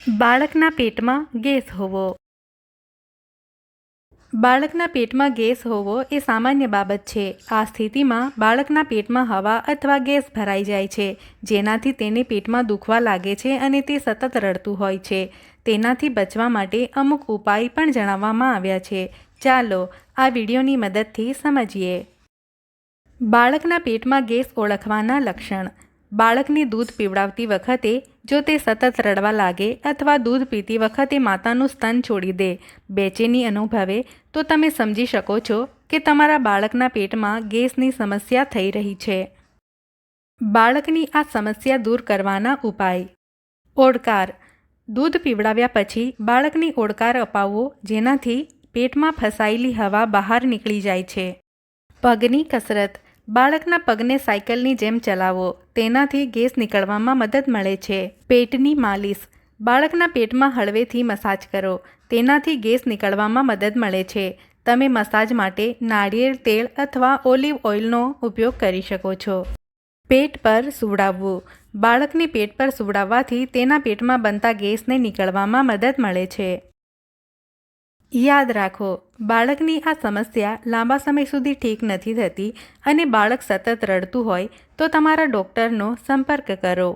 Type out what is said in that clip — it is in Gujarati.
બાળકના પેટમાં ગેસ હોવો. બાળકના પેટમાં ગેસ હોવો એ સામાન્ય બાબત છે. આ સ્થિતિમાં બાળકના પેટમાં હવા અથવા ગેસ ભરાઈ જાય છે, જેનાથી તેને પેટમાં દુખવા લાગે છે અને તે સતત રડતું હોય છે. તેનાથી બચવા માટે અમુક ઉપાય પણ જણાવવામાં આવ્યા છે. ચાલો આ વિડીયોની મદદથી સમજીએ. બાળકના પેટમાં ગેસ ઓળખવાના લક્ષણ. બાળકને દૂધ પીવડાવતી વખતે જો તે સતત રડવા લાગે અથવા દૂધ પીતી વખતે માતાનું સ્તન છોડી દે, બેચેની અનુભવે, તો તમે સમજી શકો છો કે તમારા બાળકના પેટમાં ગેસની સમસ્યા થઈ રહી છે. બાળકની આ સમસ્યા દૂર કરવાના ઉપાય. ઓડકાર. દૂધ પીવડાવ્યા પછી બાળકને ઓડકાર અપાવવો, જેનાથી પેટમાં ફસાયેલી હવા બહાર નીકળી જાય છે. પગની કસરત. બાળકના પગને સાયકલની જેમ ચલાવો, તેનાથી ગેસ નીકળવામાં મદદ મળે છે. પેટની માલિશ. બાળકના પેટમાં હળવેથી મસાજ કરો, તેનાથી ગેસ નીકળવામાં મદદ મળે છે. તમે મસાજ માટે નાળિયેર તેલ અથવા ઓલિવ ઓઇલનો ઉપયોગ કરી શકો છો. પેટ પર સુવડાવવું. બાળકને પેટ પર સુવડાવવાથી તેના પેટમાં બનતા ગેસને નીકળવામાં મદદ મળે છે. યાદ રાખો, બાળકની આ સમસ્યા લાંબા સમય સુધી ઠીક નથી થતી અને બાળક સતત રડતું હોય તો તમારા ડૉક્ટરનો સંપર્ક કરો.